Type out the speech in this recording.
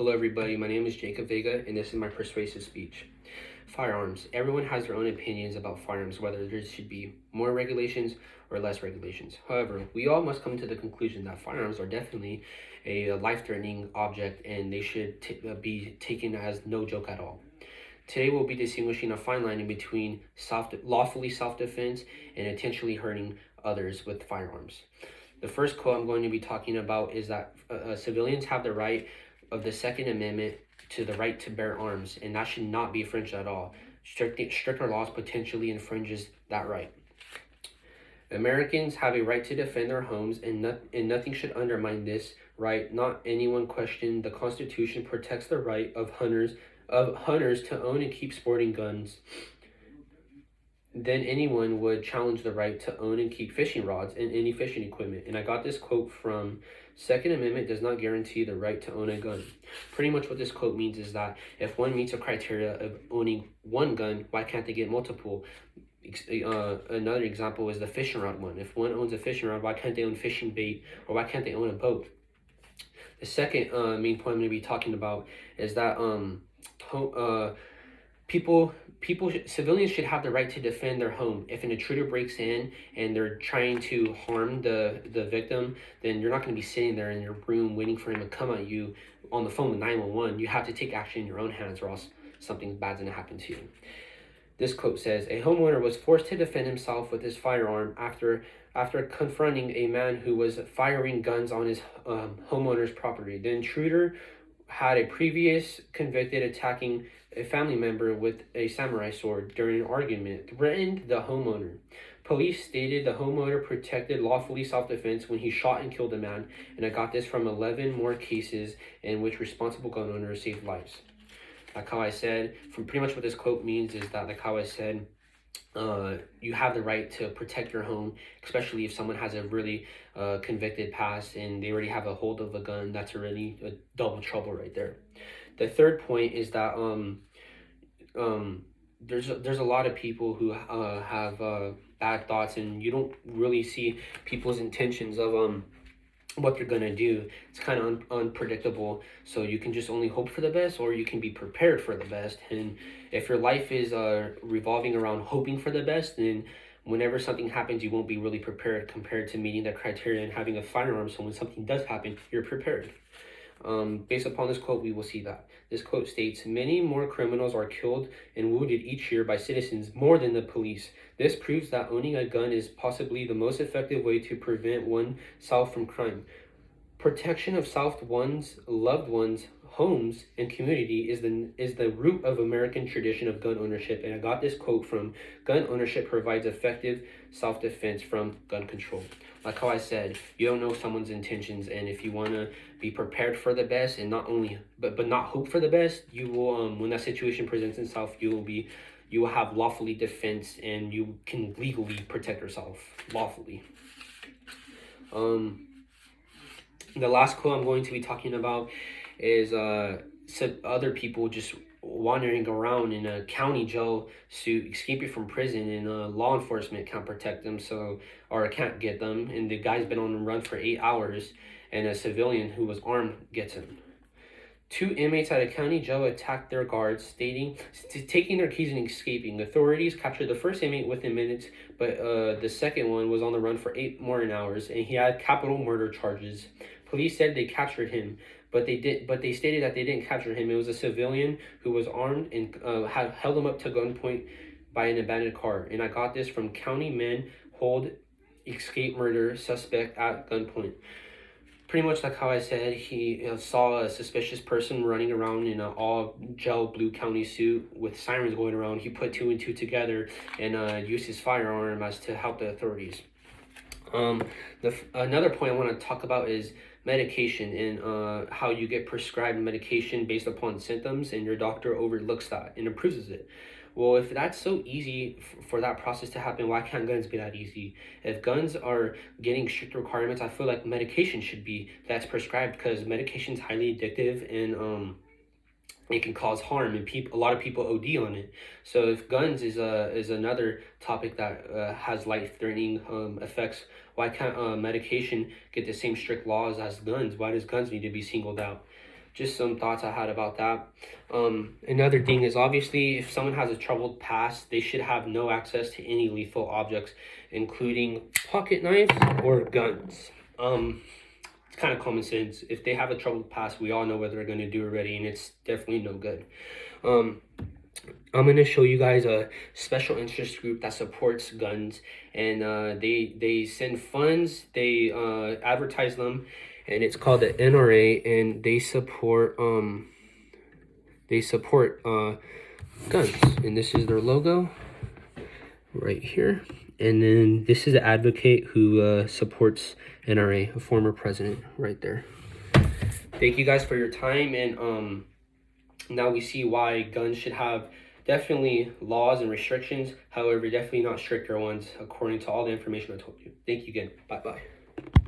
Hello everybody, my name is Jacob Vega and this is my persuasive speech. Firearms. Everyone has their own opinions about firearms, whether there should be more regulations or less regulations. However, we all must come to the conclusion that firearms are definitely a life-threatening object and they should be taken as no joke at all. Today we'll be distinguishing a fine line in between lawfully self-defense and intentionally hurting others with firearms. The first quote I'm going to be talking about is that civilians have the right of the Second Amendment to the right to bear arms, and that should not be infringed at all. Stricter laws potentially infringes that right. Americans have a right to defend their homes, and nothing should undermine this right. Not anyone question the Constitution protects the right of hunters to own and keep sporting guns. Then anyone would challenge the right to own and keep fishing rods and any fishing equipment. And I got this quote from Second Amendment does not guarantee the right to own a gun. Pretty much what this quote means is that if one meets a criteria of owning one gun, why can't they get multiple? Another example is the fishing rod one. If one owns a fishing rod, why can't they own fishing bait, or why can't they own a boat? The second main point I'm going to be talking about is that civilians should have the right to defend their home. If an intruder breaks in and they're trying to harm the victim, then you're not going to be sitting there in your room waiting for him to come at you on the phone with 911. You have to take action in your own hands, or else something bad's going to happen to you. This quote says, a homeowner was forced to defend himself with his firearm after confronting a man who was firing guns on his homeowner's property. The intruder had a previous convicted attacking a family member with a samurai sword during an argument, threatened the homeowner. Police stated the homeowner protected lawfully self-defense when he shot and killed a man, and I got this from 11 more cases in which responsible gun owners saved lives. Like how I said, from pretty much what this quote means is that, like how I said, you have the right to protect your home, especially if someone has a really convicted past and they already have a hold of a gun. That's already a double trouble right there. The third point is that there's a lot of people who have bad thoughts, and you don't really see people's intentions of what they're gonna do. It's kind of unpredictable, so you can just only hope for the best, or you can be prepared for the best. And if your life is revolving around hoping for the best, then whenever something happens, you won't be really prepared compared to meeting that criteria and having a firearm, so when something does happen, you're prepared. Based upon this quote, we will see that. This quote states, many more criminals are killed and wounded each year by citizens more than the police. This proves that owning a gun is possibly the most effective way to prevent oneself from crime. Protection of one's loved ones, homes, and community is the root of American tradition of gun ownership. And I got this quote from gun ownership provides effective self-defense from gun control. Like how I said, you don't know someone's intentions, and if you want to be prepared for the best and not only but not hope for the best, you will when that situation presents itself, you will have lawfully defense, and you can legally protect yourself lawfully. The last quote I'm going to be talking about is other people just wandering around in a county jail suit, escaping from prison, and law enforcement can't protect them, or can't get them, and the guy's been on the run for 8 hours, and a civilian who was armed gets him. 2 inmates at a county jail attacked their guards, taking their keys and escaping. Authorities captured the first inmate within minutes, but the second one was on the run for 8 more hours, and he had capital murder charges. Police said they captured him, but they stated that they didn't capture him. It was a civilian who was armed and had held him up to gunpoint by an abandoned car. And I got this from county men hold escape murder suspect at gunpoint. Pretty much like how I said, he saw a suspicious person running around in an all gel blue county suit with sirens going around. He put 2 and 2 together and used his firearm as to help the authorities. Another point I want to talk about is medication, and how you get prescribed medication based upon symptoms, and your doctor overlooks that and approves it. Well, if that's so easy for that process to happen, why can't guns be that easy? If guns are getting strict requirements, I feel like medication should be that's prescribed, because medication is highly addictive, and it can cause harm, and a lot of people OD on it. So if guns is another topic that has life-threatening effects, why can't medication get the same strict laws as guns? Why does guns need to be singled out? just some thoughts I had about that. Another thing is, obviously, if someone has a troubled past, they should have no access to any lethal objects, including pocket knives or guns. It's kind of common sense. If they have a troubled past, we all know what they're going to do already, and it's definitely no good. I'm going to show you guys a special interest group that supports guns, and they send funds, they advertise them, and it's called the NRA, and they support guns, and this is their logo right here. And then this is an advocate who supports NRA, a former president right there. Thank you guys for your time, and now we see why guns should have definitely laws and restrictions, however, definitely not stricter ones according to all the information I told you. Thank you again. Bye-bye.